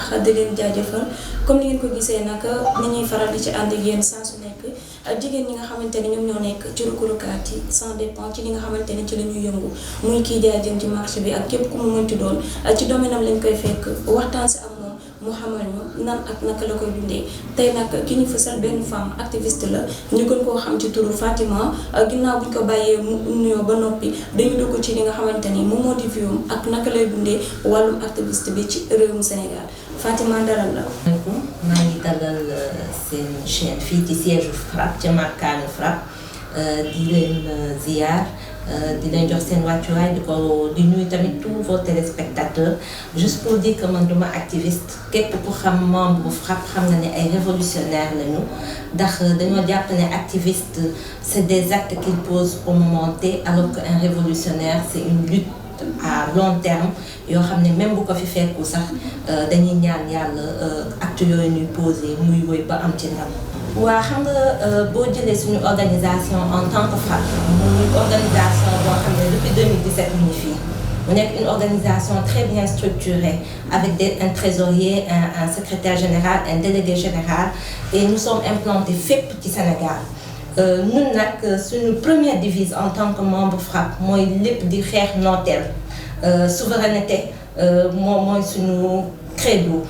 baax di leen jaajëfal comme ni ngeen ko gisee nag ni ñuy faral di ci ànd ak yéen saa su nekk jigéen ñi nga xamante ne ñoom ñoo nekk ci rukkulukaat yi sans dépend ci li nga xamante ne ci la ñuy yëngu muy kii jaay jëm ci marché bi ak képp ku mu mënti doon ci domaine am lañ koy fekk waxtaan si ak moom mu xamal ñu nan ak naka la koy dundee tey nag ki ñu fësal benn femme activiste la ñu gën koo xam ci turu Fatima ginnaaw buñ ko bàyyee mu nuyoo ba noppi dañu dugg ci li nga xamante ni moom moo di viom ak naka lay dundee wàllum activiste bi ci réewum Sénégal Fatima dalal la. maa ngi dalal seen chaîne fii ci siège FRAPP ca makkaanu FRAPP di leen ziar di leen jox seen wàccuwaay di nuyu tamit tous vos téléspectateurs juste pour dire que man duma activiste képp ku xam membre FRAPP xam na ne ay révolutionnaire lañu ndax dañoo jàpp ne activiste c'est des actes qu'ils posent au moment T alors que un révolutionnaire c'est une lutte à long terme yoo xam ne même bu ko fi fekku sax dañuy ñaan yàlla actes yooyu ñuy posé muy woy ba am ci ndam. waa xam nga boo jëlee suñu organisation en tant que FRAPP muy organisation boo xam ne depuis 2017 mu ngi fii mu nekk une organisation très bien structurée avec un trésorier un secrétaire général un délégué général et nous sommes implantés fépp ci Sénégal. ñun nag suñu première devise en tant que membre FRAPP mooy lépp di xeex nooteel souveraineté mooy suñu credo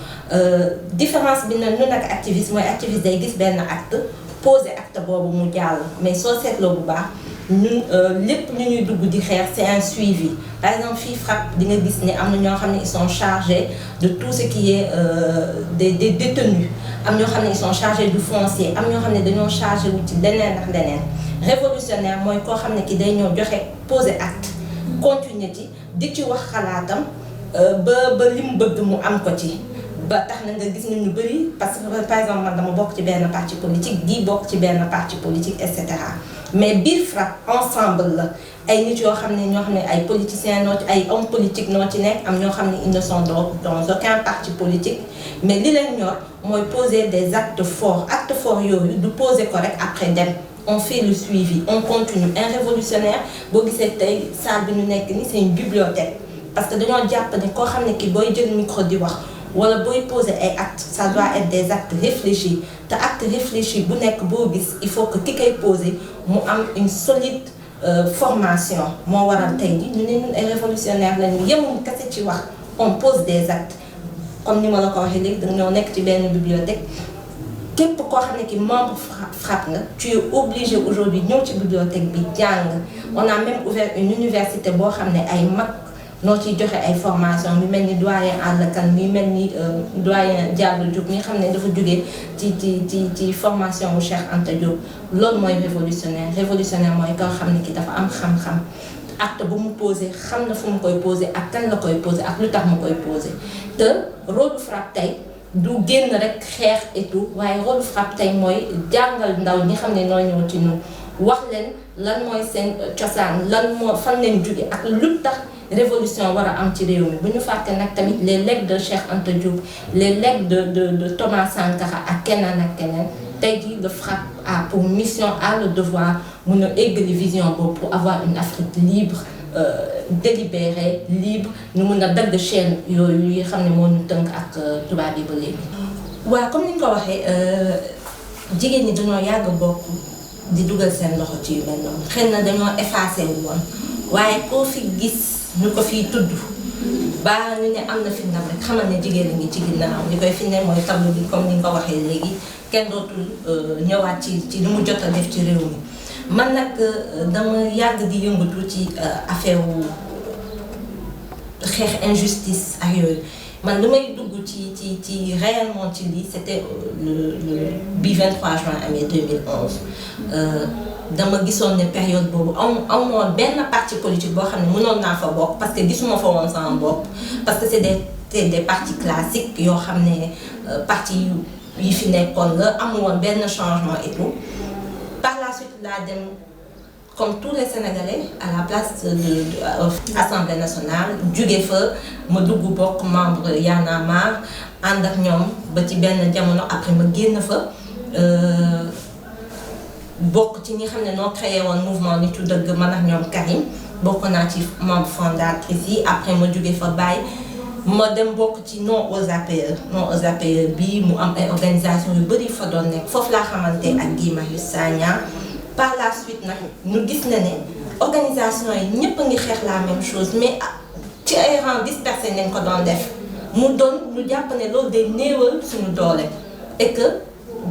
différence bi nag ñun ak activiste mooy activiste day gis benn acte posé acte boobu mu jàll mais soo seetloo bu baax ñun lépp ñu ñuy dugg di xeex c'est un suivi par exemple fii FRAPP di nga gis ne am na ñoo xam ne ils sont chargés de tout ce qui est des détenus am ñoo xam ne ils sont chargés du foncier am ñoo xam ne dañoo chargé wu ci leneen ak leneen révolutionnaire mooy koo xam ne ki day ñëw joxe poser acte continuer ci di ci wax xalaatam ba li mu bëgg mu am ko ci ba tax na nga gis ñu bëri parce que par exemple man dama bokk ci benn parti politique di bokk ci benn parti politique et cetera mais biir FRAPP ensemble la ay nit yoo xam ne ñoo xam ne ay politiciens noo ci ay hommes politiques noo ci nekk am ñoo xam ne ils ne sont dans aucun parti politique mais li leen ñor mooy poser des actes forts yooyu du poser ko rek après dem on fait le suivi on continue un révolutionnaire boo gisee tey salle bi ñu nekk ni c'est une bibliothèque parce que dañoo jàpp ne koo xam ne ki booy jël micro di wax wala booy poser ay actes ça doit être des actes réfléchis te acte réfléchi bu nekk boo gis il faut que ki koy poser mu am une solide formation moo waral tey ji ñu ne ñun ay révolutionnaire lañu yemuñu kese ci wax on pose des actes comme ni ma la ko waxee léegi dañoo nekk ci benn bibliothèque képp koo xam ne ki membre FRAPP nga tu es obligé aujourd'hui ñëw ci bibliothèque bi jàng on a même ouvert une université boo xam ne ay mag noo ciy joxe ay formation mi mel ni doyen Alla Kane mi mel ni doyen Diallo Diop mi nga xam ne dafa jógee ci formation wu Cheikh Anta Diop loolu mooy révolutionnaire mooy koo xam ne ki dafa am xam-xam acte bu mu posé xam na fu mu koy posé ak kan la koy posé ak lu tax mu koy posé te rôle FRAPP tey du génn rek xeex et tout waaye rôle FRAPP tey mooy jàngal ndaw ñi xam ne noo ñëw ci ñun wax leen lan mooy seen cosaan lan moo fan leen jóge ak lu tax révolution war a am ci réew mi bu ñu fàtte nag tamit les legs de Cheikh Anta Diop les legs de Thomas Sankara ak keneen tey jii le FRAPP a pour mission a le devoir mun a eggali vision boobu pour avoir une Afrique libre délibérée libre ñu mun a dagg chaîne yooyu yi xam ne moo ñu tënk ak tubaab yi ba léegi. waaw comme ni nga ko waxee jigéen ñi dañoo yàgg bokk di dugal seen loxo ci yu mel noonu xëy na dañoo effacé wu woon waaye koo fi gis ñu ko fiy tudd ba ñu ne am na fi ndam rek xamal ne jigéen a ngi ci ginnaaw li koy fi ne mooy tableau bi comme ni nga ko waxee léegi kenn dootul ñëwaat ci li mu jot a def ci réew mi. man nag dama yàgg di yëngatu ci affaire wu xeex injustice ak yooyu man li may dugg ci réellement ci lii c'était le bi 23 juin amee 2011 dama gisoon ne période boobu amoon benn parti politique boo xam ne mënoon naa fa bokk parce que gisuma fa woon sama bopp parce que c'est des partis classiques yoo xam ne parti yi fi nekkoon la amul woon benn changement et tout. Par la suite laa dem comme tous les Sénégalais à la place de Assemblée nationale jóge fa ma dugg bokk membre Y'en a marre ànd ak ñoom ba ci benn jamono après ma génn fa bokk ci ñi xam ne noo créé woon mouvement Nitu Dëgg man ak ñoom Karim bokk naa ci membre fondatrice yi après ma jóge fa bàyyi ma dem bokk ci non aux APE bii mu am ay organisation yu bëri fa doon nekk foofu laa xamante ak Guy Marius Sagna. Par la suite nag ñu gis na ne organisation yi ñëpp a ngi xeex la même chose mais ci ay rangs dispersés nañ ko doon def mu doon ñu jàpp ne loolu day néewal suñu doole et que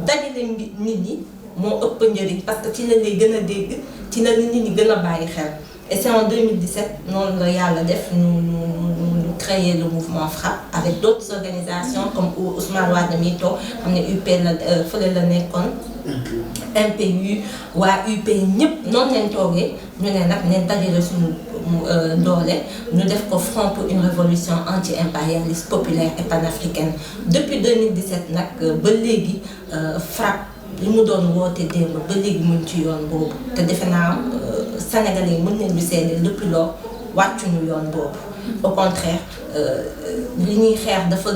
dajale nit ñi moo ëpp njëriñ parce que ci la lay gën a dégg ci la nit ñi gën a bàyyi xel et c'est en 2017 noonu la yàlla def ñu créer le mouvement FRAPP avec d'autres organisations comme Ousmane Wade mi toog xam ne UP la fële la nekkoon MPU waa UP ñëpp noonu leen toogee ñu ne nag neen dajale suñu doole ñu def ko front pour une révolution anti-impérialiste populaire et panafricaine depuis 2017 nag ba léegi FRAPP li mu doon woote démb ba léegi muñ ci yoon boobu te defe naa Sénégalais yi mën nañu seede depuis lors wàccuñu yoon boobu au contraire li ñuy xeex dafa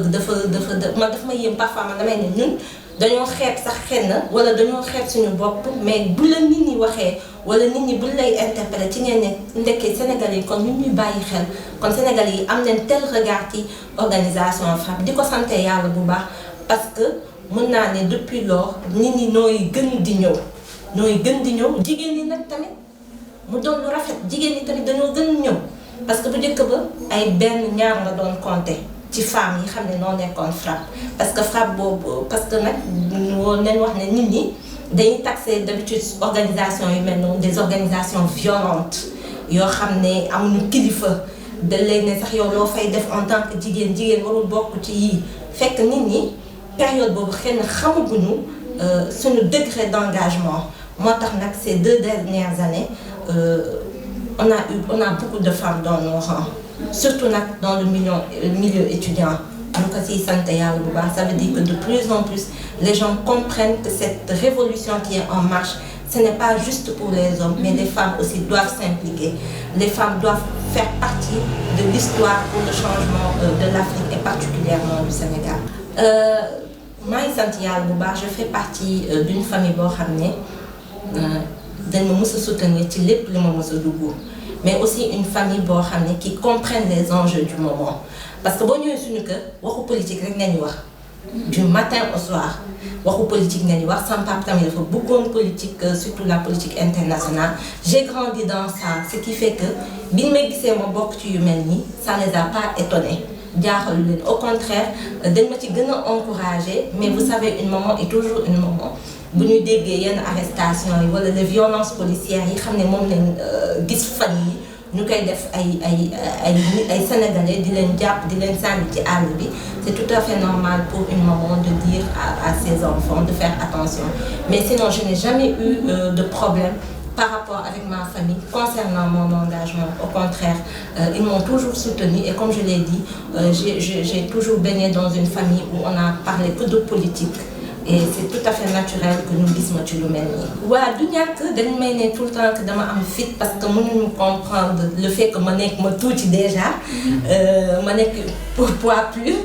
ma yéem parfois man damay ne ñun dañoo xeeb sax xëy na wala dañoo xeeb suñu bopp mais bu la nit ñi waxee wala nit ñi buñ lay interpellé ci ngeen ne ndekkee Sénégalais yi kon ñu ñuy bàyyi xel kon Sénégalais yi am nañ tel regard ci organisation FRAPP di ko sante yàlla bu baax parce que mën naa ne depuis lors nit ñi nooy gën di ñëw jigéen ñi nag tamit mu doon lu rafet jigéen ñi tamit dañoo gën ñëw parce que bu njëkk ba ay benn ñaar nga doon compter ci femmes yi xam ne noo nekkoon FRAPP parce que FRAPP boobu parce que nag woon nañ wax ne nit ñi dañuy taxer d'habitude organisation yu mel noonu des organisations violentes yoo xam ne amuñu kilifa da lay ne sax yow loo fay def en tant que jigéen warul bokk ci yii fekk nit ñi période boobu xëy na xamaguñu suñu degré d'engagement moo tax nag ces 2 dernières années on a beaucoup de femmes dans nos rangs surtout nag dans le milieu étudiant ñu ko siy sant yàlla bu baax ça veut dire que de plus en plus les gens comprennent que cette révolution qui est en marche ce n'est pas juste pour les hommes mais les femmes aussi doivent s'impliquer les femmes doivent faire partie de l'histoire pour le changement de l'Afrique et particulièrement du Sénégal maa ngi sant yàlla bu baax je fais partie d'une famille boo xam ne dañ ma mës a soutenir ci lépp li ma mës a dugg mais aussi une famille boo xam ne qui comprennent les enjeux du moment parce que boo ñëwee suñu kër waxu politique rek nañu wax du matin au soir waxu politique nañu wax sama papa tamit dafa bëggoon politique surtout la politique internationale j'ai grandi dans ça ce qui fait que biñ may gisee ma bokk ci yu mel nii ça les a pas étonnés jaaxalu leen au contraire dañ ma ci gën a encourager mais vous savez une maman est toujours une maman bu ñu déggee yenn arrestation yi wala les violences policières yi xam ne moom lañ gis fan yi ñu koy def ay sénégalais di leen jàpp di leen sànni ci àll bi c'est tout à fait normal pour une maman de dire à ses enfants de faire attention mais sinon je n'ai jamais eu de problème par rapport avec ma famille concernant mon engagement au contraire ils m'ont toujours soutenue et comme je l'ai dit j'ai toujours baigné dans une famille où on a parlé que de politique et c'est tout à fait naturel que ñu gis ma ci lu mel nii. waaw du ñàkk dañ may ne tout le temps que dama am fit parce que mënuñu comprendre le fait que ma tuuti déjà ma nekk poids plus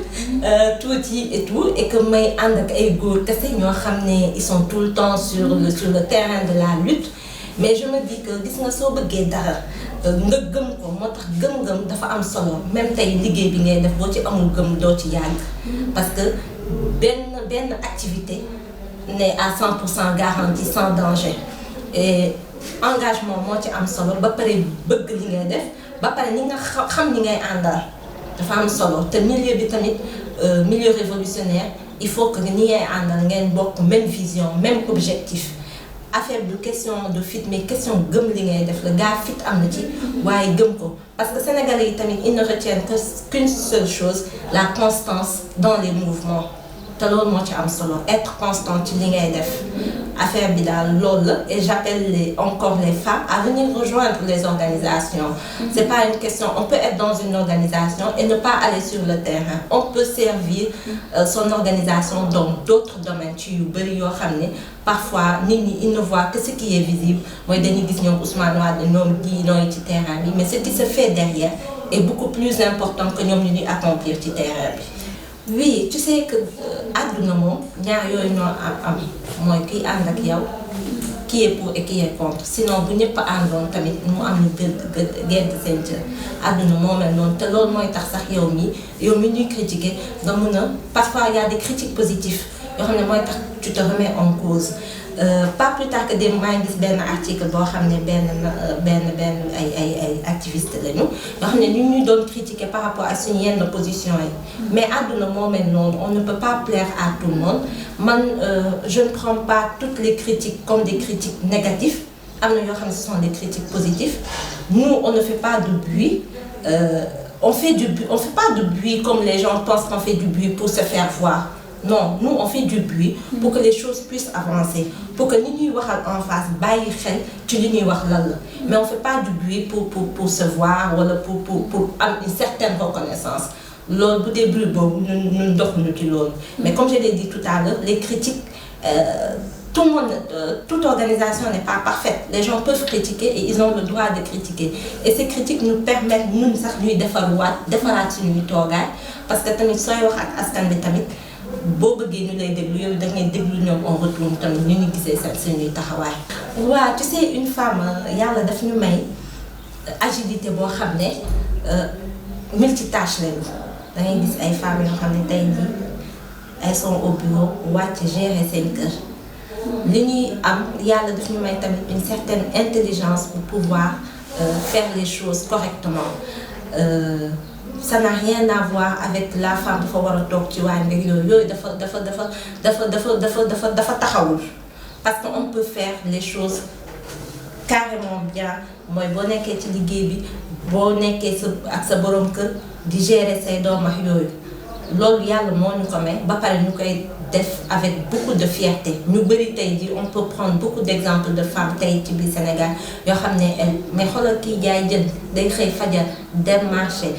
tuuti et tout et que may ànd ak ay góor kese ñoo xam ne ils sont tout le temps sur le terrain de la lutte mais je me dis que gis nga soo bëggee dara nga gëm ko moo tax gëm-gëm dafa am solo même tey liggéey bi ngay def boo ci amul gëm doo ci yàgg parce que benn activité n'est à 100% garantie sans danger et engagement moo ci am solo ba pare bëgg li ngay def ba pare ni nga xam ni ngay àndal dafa am solo te milieu bi tamit milieu révolutionnaire il faut que ni ngay àndal ngeen bokk même vision même objectif affaire du question de fit mais question gëm li ngay def la gaa fit am na ci waaye gëm ko parce que sénégalais yi tamit ils ne retiennent qu'une seule chose la constance dans les mouvements te loolu moo ci am solo être constant ci li ngay def affaire bi daal loolu la et j'appelle encore les femmes à venir rejoindre les organisations c'est pas une question on peut être dans une organisation et ne pas aller sur le terrain on peut servir son organisation dans d'autres domaines ci yu bëri yoo xam ne parfois nit ñi ils ne voient que ce qui est visible mooy dañuy gis ñoom Ousmane Wade ñoom di nooy ci terrain bi mais ce qui se fait derrière est beaucoup plus important que ñoom ñu ñuy accomplir ci terrain bi. oui tu sais que àdduna moom ñaar yooyu ñoo am mooy kiy ànd ak yow qui est pour et qui est contre sinon bu ñëpp àndoon tamit mu am ñu gëdd seen cër àdduna moo mel noonu te loolu mooy tax sax yow mi ñuy critiquer nga mun a parfois il y a des critiques positives yoo xam ne mooy tax tu te remets en cause pas plus tard que démb maa ngi gis benn article boo xam ne benn ay activiste lañu yoo xam ne ñu ñuy doon critiquer par rapport à suñu yenn position yi mais àdduna moo mel noonu on ne peut pas plaire à tout le monde man je ne prends pas toutes les critiques comme des critiques négatives am na yoo xam ne ce sont des critiques positives nous on ne fait pas de bruit on fait pas de bruit comme les gens pensent qu'on fait du bruit pour se faire voir. Non, nous on fait du bruit pour que les choses puissent avancer, pour que ñi ñuy waxal en face bàyyi xel ci li ñuy wax lan la mais on fait pas du bruit pour se voir wala pour am une certaine reconnaissance loolu bu dee bruit boobu ñun doxuñu ci loolu mais comme je l'ai dit tout à l'heure les critiques tout le monde toute organisation n'est pas parfaite les gens peuvent critiquer et ils ont le droit de critiquer et ces critiques nous permettent ñun sax ñuy defaraat suñuy toogaay parce que tamit sooy wax ak askan bi tamit boo bëggee ñu lay déglu yow da ngay déglu ñoom en retour tamit ñu ngi gisee seen suñuy taxawaay. waaw tu sais une femme yàlla daf ñu may agilité boo xam ne multitâche lañu da ngay gis ay femmes yoo xam ne tey jii elles sont au bureau wàcc gérer seen kër li ñuy am yàlla daf ñu may tamit une certaine intelligence pour pouvoir faire les choses correctement. Ça n'a rien à voir avec la femme dafa war a toog ci waañ rek yooyu dafa taxawul parce que on peut faire les choses carrément bien mooy boo nekkee ci liggéey bi boo nekkee ak sa borom kër di gérer say doom ak yooyu loolu yàlla moo ñu ko may ba pare ñu koy def avec beaucoup de fierté ñu bëri tey ji on peut prendre beaucoup d'exemples de femmes tey ci biir Sénégal yoo xam ne mais xoolal kii jaay jën day xëy fajar dem marché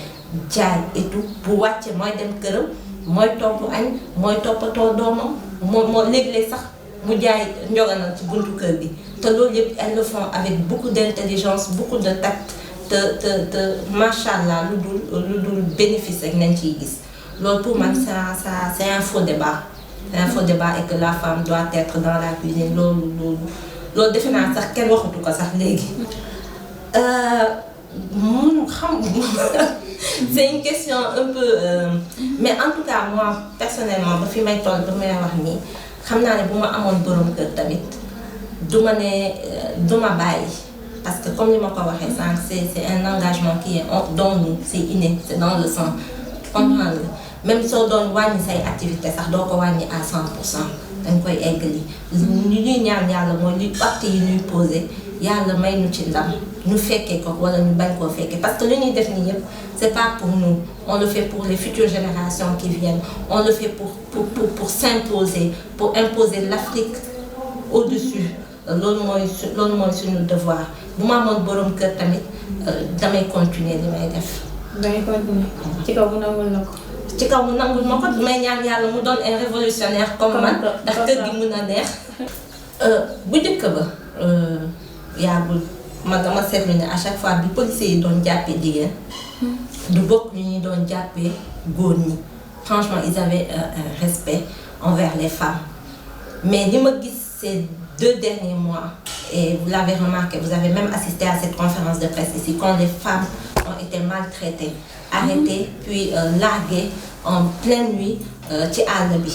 jaay et tout bu wàcce mooy dem këram mooy togg añ mooy toppatoo doomam moo léeg-léeg sax mu jaay njoganal ci buntu kër gi te loolu yëpp elles le font avec beaucoup d'intelligence beaucoup de tact te machallah lu dul bénéfice rek nañ ciy gis loolu pour man c'est un faux débat et que la femme doit être dans la cuisine loolu defe naa sax kenn waxatu ko sax léegi mun xam c'est une question un peu mais en tout cas moi personnellement ba fi may toll ba may wax nii xam naa ne bu ma amoon borom kër tamit du ma bàyyi parce que comme ni ma ko waxee sànq c'est un engagement qui est dans nous c'est inné c'est dans le sang comprendre nga même soo doon wàññi say activité sax doo ko wàññi à 100% dañ koy eggali li ñuy ñaan yàlla mooy li actes yi ñuy posé yàlla may ñu ci ndam ñu fekkee ko wala ñu bañ koo fekkee parce que li ñuy def nii yëpp c'est pas pour nous on le fait pour les futures générations qui viennent on le fait pour s'imposer pour imposer l'Afrique au-dessus loolu mooy suñu devoir bu ma amoon borom kër tamit damay continuer li may def. damay continuer ci kaw mu nangul la ko. ci kaw mu nangul ma ko may ñaan yàlla mu doon un révolutionnaire comme man ndax kër gi mun a neex. bu njëkk ba yàggul man dama seetlu ne à chaque fois bi policiers yi doon jàppee jigéen du bokk ñu ñuy doon jàppee góor ñi franchement ils avaient un respect envers les femmes mais li ma gis ces 2 derniers mois et vous l'avez remarqué vous avez même assisté à cette conférence de presse ici quand les femmes ont été maltraitées arrêtées puis larguées en pleine nuit ci àll bi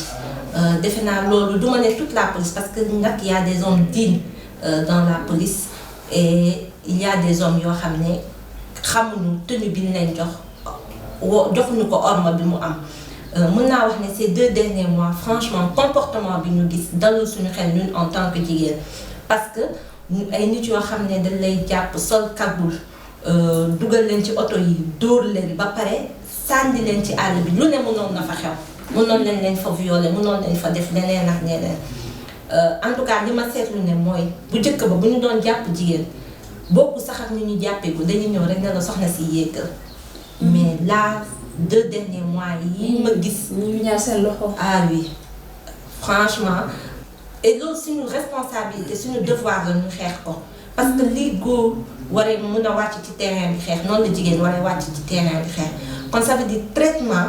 defe naa loolu du ma ne toute la police parce que nag il y a des hommes dignes dans la police et il y a des hommes yoo xam ne xamuñu tenue bi ñu leen joxuñu ko orma bi mu am mën naa wax ne ces 2 derniers mois franchement comportement bi ñu gis dalul suñu xel ñun en tant que jigéen parce que ay nit yoo xam ne dañ lay jàpp sol kagul dugal leen ci oto yi dóor leen ba pare sànni leen ci àll bi lu ne mënoon na fa xew mënoon leen fa violer mënoon leen fa def leneen ak ñeneen en tout cas li ma seetlu ne mooy bu njëkk ba bu ñu doon jàpp jigéen bokku sax ak ñu jàppee bu dañuy ñëw rek ne la soxna si yéegal mais là 2 derniers mois yi ma gis. ñu ñaar seen loxo. ah oui franchement et loolu suñu responsabilité suñu devoir la ñu xeex ko parce que lii góor waree mun a wàcc ci terrain bi xeex noonu la jigéen waree wàcc ci terrain bi xeex kon ça veut dire traitement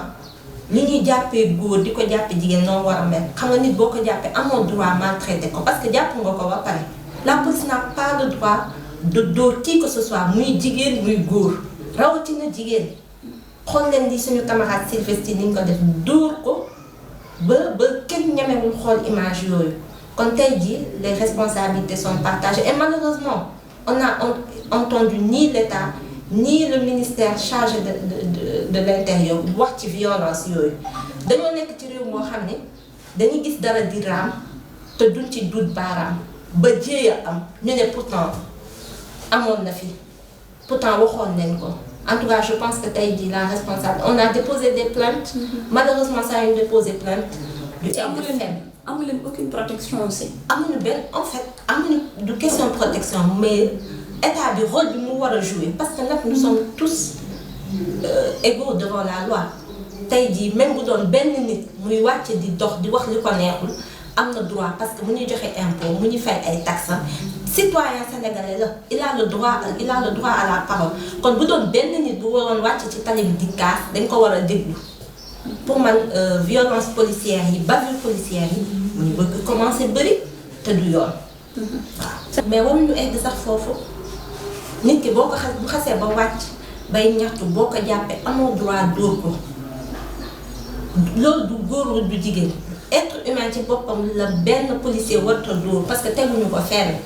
li ñuy jàppee góor di ko jàppee jigéen noonu war a mel xam nga nit boo ko jàppee amoo droit maltraité ko parce que jàpp nga ko ba pare la police n'a pas le droit de dóor qui que ce soit muy jigéen muy góor rawatina jigéen xool leen di suñu camarade Sylvestre ni nga ko def dóor ko ba kenn ñemewul xool image yooyu kon tey jii les responsabilités sont partagées et malheureusement on a entendu ni l'État ni le ministère chargé de l'intérieur wax ci violence yooyu dañoo nekk ci réew moo xam ne dañuy gis dara di raam te duñ ci dut baaraam ba jéeya am ñu ne pourtant amoon na fi pourtant waxoon nañ ko en tout cas je pense que tey jii la responsable on a déposé des plaintes malheureusement ça a eu déposé plainte du amu leen aucune protection aussi. amuñu benn en fait amuñu du question de protection mais état bi rôle bi mu war a jouer parce que nag nous sommes tous égaux devant la loi tey jii même bu doon benn nit muy wàcce di dox di wax li ko neexul am na droit parce que mu ñuy joxe impôt mu ñuy fay ay taxes citoyen sénégalais la il a le droit à la parole kon bu doon benn nit bu waroon wàcc ci tali bi di kaas dañ ko war a déglu pour man violence policière yi bavure policière yi mu ñu bëgg commencer bëri te du yoon waaw mais waruñu egg sax foofu nit ki boo ko bu xasee ba wàcc bay ñaxtu boo ko jàppee amoo droit dóor ko loolu du góor du jigéen être humain ci boppam la benn policier warta dóor parce que teguñu ko fenn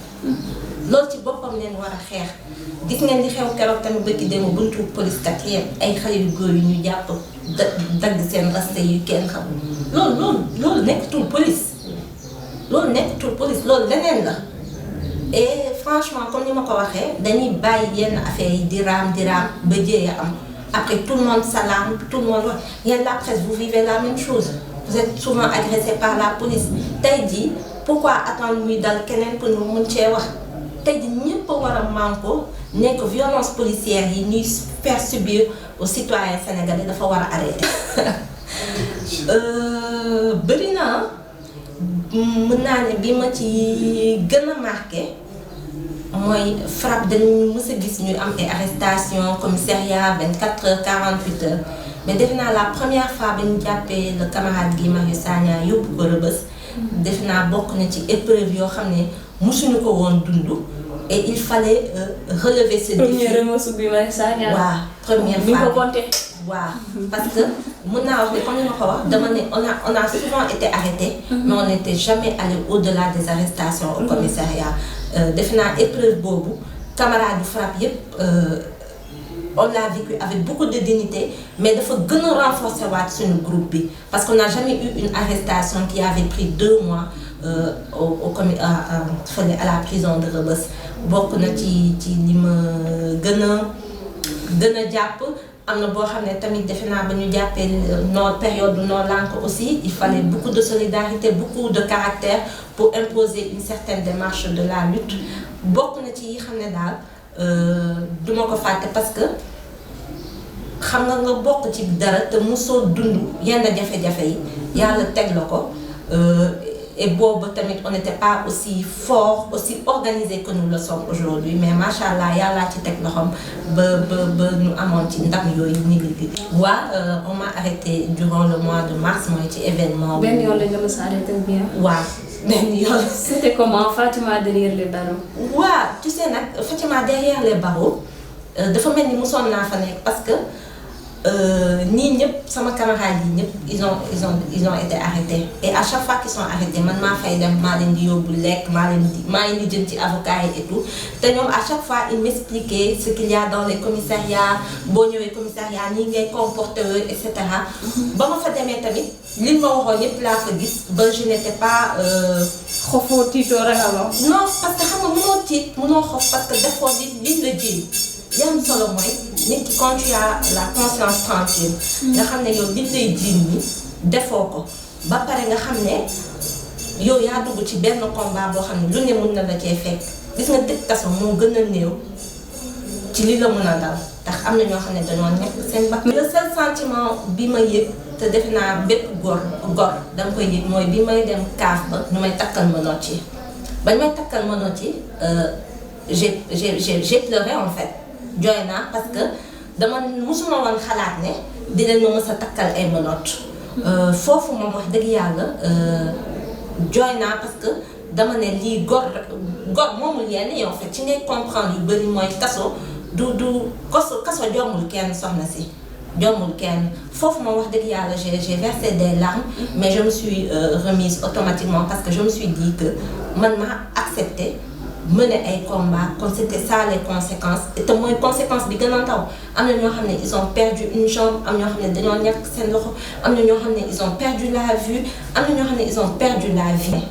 loolu ci boppam leen war a xeex gis ngeen di xew keroog tamit bëgg dem buntu police 4e ay xale yu góor yu ñu jàpp dagg seen raste yu kenn xamul loolu nekkatul police loolu leneen la et franchement comme ni ma ko waxee dañuy bàyyi yenn affaires yi di raam ba jéeya am après tout le monde s'alarme tout le monde wax yéen la presse vous vivez la même chose vous êtes souvent agressé par la police tey jii pourquoi attendre muy dal keneen pour ñu mun cee wax tey jii ñëpp a war a manko nekk violence policière yi ñuy faire subir aux citoyens sénégalais dafa war a arrêter bëri na mën naa ne bi ma ci gën a marqué mooy frappe dañu mës a gis ñuy am ay arrestation commissariat 24 heures 48 heures mais defe naa la première fois ba ñu jàppee le camarade Guy Marius Sagna yóbbu ko Rebeuss defe naa bokk na ci épreuve yoo xam ne mësuñu ko woon dund et il fallait relever ce défi. Première remorse Guy Marius Sagna. waaw première fois bi ko compté. waaw parce que mën naa wax ne comme ni ma ko wax dama ne on a souvent été arrêtés. mais on n'était jamais allé au-delà des arrestations au commissariat. defe naa épreuve boobu camarades yu frappe yépp on l'a vécu avec beaucoup de dignité mais dafa gën a renforcer waat suñu groupe bi parce qu'on n'a jamais eu une arrestation qui avait pris 2 mois à la prison de Rebeuss bokk na ci li ma gën a jàpp am na boo xam ne tamit defe naa ba ñu jàppee période noo lànk aussi il fallait beaucoup de solidarité beaucoup de caractère pour imposer une certaine démarche de la lutte bokk na ci yi xam ne daal duma ko fàtte parce que xam nga bokk ci dara te mosoo dund yenn jafe-jafe yi yàlla teg la ko et boobu tamit on n'était pas aussi fort aussi organisé que nous le sommes aujourd'hui mais macha allah yàllaa ci teg loxoom ba ñu amoon ci ndam yooyu ñu ngi on m'a arrêté durant le mois de mars mooy ci événement. benn yoon la nga mës a arrêté bien. waaw benn yoon. c'était comment Fatima derrière les barreaux. waaw tu sais nag Fatima derrière les barreaux dafa mel ni mosoon naa fa nekk parce que ñii ñëpp sama camarades yi ñëpp ils ont été arrêtés et à chaque fois qu'ils sont arrêtés man maa fay dem maa leen di yóbbu lekk maa leen di jëm ci avocat yi et tout te ñoom à chaque fois ils m'expliquaient ce qu'il y a dans les commissariats boo ñëwee commissariat nii ngay comporté et cetera. ba ma fa demee tamit li ma waxoon ñëpp laa fa gis ba je n'étais pas. xofoo tiitoo ragaloo. non parce que xam nga mënoo tiit mënoo xof parce que defoo liñ la ji. li am solo mooy nit ki quand tu as la conscience tranquille nga xam ne yow li lay jiin ñi defoo ko ba pare nga xam ne yow yaa dugg ci benn combat boo xam ne lu ne mën na la cee fekk gis nga tëj kaso moo gën a néew ci li la mën a dal ndax am na ñoo xam ne dañoo nekk seen bakkan. le seul sentiment bi ma yëg te defe naa bépp gor danga koy yëg mooy bi may dem kaaf ba ñu may takkal ma noot yi bañ may takkal ma noot yi j'ai pleuré en fait. jooy naa parce que dama musuma woon xalaat ne dinañ ma mës a takkal ay menottes foofu moom wax dëgg yàlla jooy naa parce que dama ne lii gor moomul yenn yi en fait ci ngay comprendre yu bëri mooy kaso du kaso jommul kenn soxna si jommul kenn foofu moom wax dëgg yàlla j'ai versé des larmes mais je me suis remise automatiquement parce que je me suis dit que man ma accepté mener ay combat comme c'était ça les conséquences te mooy conséquence bi gën a ndaw am na ñoo xam ne ils ont perdu une jambe am ñoo xam ne dañoo ñàkk seen loxo am na ñoo xam ne ils ont perdu la vue am na ñoo xam ne ils ont perdu la vie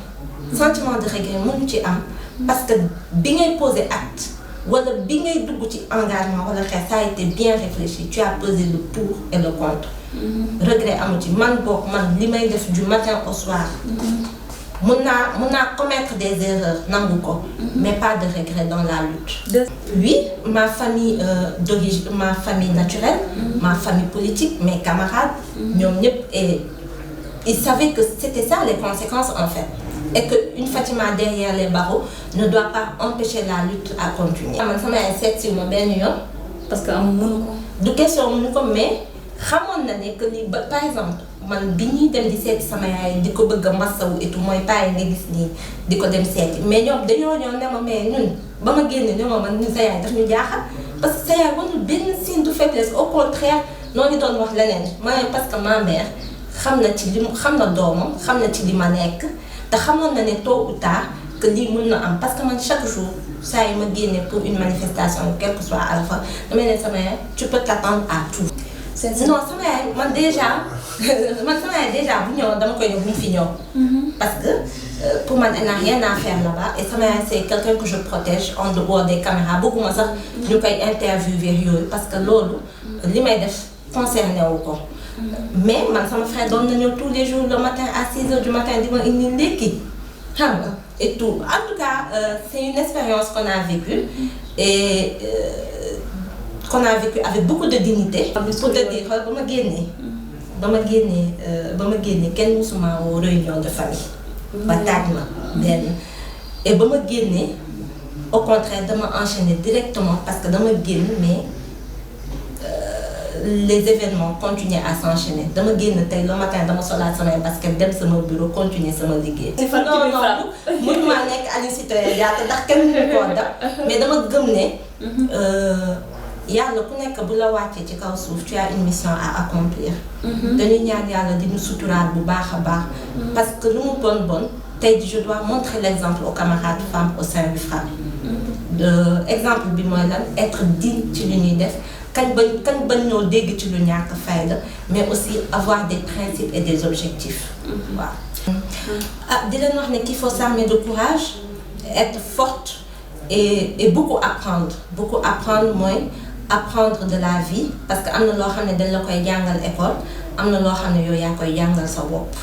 sentiment de regret mënu ci am parce que bi ngay poser acte wala bi ngay dugg ci engagement wala xeex ça a été bien réfléchi tu as pesé le pour et le contre regret amu ci man boog man li may def du matin au soir mun naa commettre des erreurs nangu ko mais pas de regret dans la lutte. Oui, ma famille d'origine, ma famille naturelle, ma famille politique, mes camarades, ñoom ñëpp et ils savaient que c'était ça les conséquences en fait et que une Fatima derrière les barreaux ne doit pas empêcher la lutte à continuer. man sama ay seet si ma benn yoon parce que am mënu ko. du question mënu ko mais xamoon na ne que ni ba par exemple. man bi ñuy dem di seeti sama yaay di ko bëgg a masawu et tout mooy payi nga gis nii di ko dem seeti mais ñoom dañoo ñëw ne ma mais ñun ba ma génne ne ma man ñun sa yaay daf ñu jaaxal parce que sa yaay wanul benn signe de faiblesse au contraire noo ngi doon wax leneen ma parce que ma mère xam na ci li xam na doomam xam na ci li ma nekk te xamoon na ne tôt ou tard que lii mën na am parce que man chaque jour saa yi ma génne pour une manifestation quel que soit à la fin damay ne sama yaay tu peux t'attendre à tout. non sama yaay man déjà bu ñëw dama koy ñëw bu mu fi ñëw. parce que pour man elle n'a rien à faire là-bas et sama yaay c'est quelqu'un que je protège en dehors des caméras bëgguma sax ñu koy interviewer yooyu parce que loolu li may def concerné wu ko. mais man sama frère doon na ñëw tous les jours le matin à 6h du matin di ma indi ndékki xam nga et tout en tout cas c'est une expérience qu'on a vécue et qu'on a vécu avec beaucoup de dignité. pour te dire ba ma génnee kenn musuma woo réunion de famille. ba taaj ma benn et ba ma génnee au contraire dama enchaîner directement parce que dama génn mais les événements continuaient à s'enchaîner dama génn tey le matin dama solaat samay basket dem sama bureau continuer sama liggéey. non mënuma nekk Aline Sitoé Diatta ndax kenn mënu koo dab mais dama gëm ne. yàlla ku nekk bu la wàccee ci kaw suuf tu as une mission à accomplir. dañuy ñaan yàlla di ñu suturaal bu baax a baax. parce que lu mu bon tey je dois montrer l'exemple aux camarades femmes au sein du FRAPP. exemple bi mooy lan être digne ci li ñuy def kañ bañ ñoo dégg ci lu ñàkk fayda mais aussi avoir des principes et des objectifs. waaw. di leen wax ne qu'il faut s'armer de courage être forte et beaucoup apprendre mooy. apprendre de la vie parce que am na loo xam ne dañ la koy jàngal école am na loo xam ne yow yaa koy jàngal sa bopp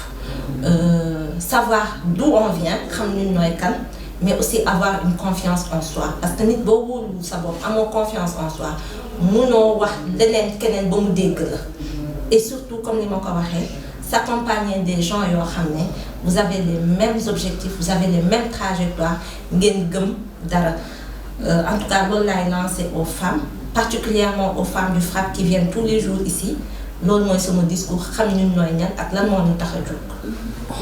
savoir d'où on vient xam ñun nooy kan mais aussi avoir une confiance en soi parce que nit boo wóolu sa bopp amoo confiance en soi munoo wax leneen keneen ba mu dégg la et surtout comme ni ma ko waxee s'accompagner des gens yoo xam ne vous avez les mêmes objectifs vous avez les mêmes trajectoires ngeen gëm dara en tout cas loolu laay lancer aux femmes particulièrement aux femmes du FRAPP qui viennent tous les jours ici loolu mooy sama discours xam ñun ñooy ñan ak lan moo ñu tax a jóg.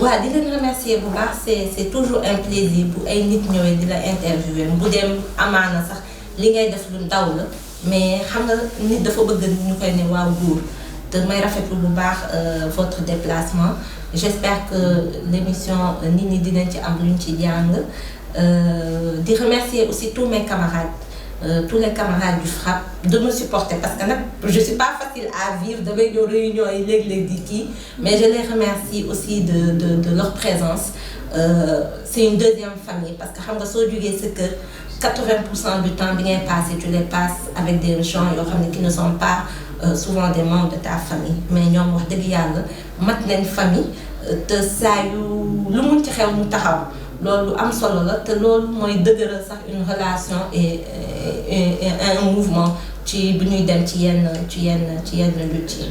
waaw di leen remercier bu baax c'est toujours un plaisir bu ay nit ñëwee di la interviewer bu dem amaana sax li ngay def lu ndaw la mais xam nga nit dafa bëgg ñu koy ne waaw góor te may rafetlu bu baax votre déplacement j'espère que l'émission nit ñi dinañ ci am luñ ci jàng di remercier aussi tous mes camarades. Tous les camarades du FRAPP de me supporter parce que nag je suis pas facile à vivre damay ñëw réunion yi léeg-léeg di kii mais je les remercie aussi de leur présence c'est une deuxième famille parce que xam nga soo jógee sa kër 80% du temps bi ngay passer tu les passes avec des gens yoo xam ne qui ne sont pas souvent des membres de ta famille mais ñoom wax dëgg yàlla mat nañ famille te saa yu lu mun ci xew mu taxaw loolu am solo la te loolu mooy dëgëral sax une relation et un mouvement ci bu ñuy dem ci yenn lutte yi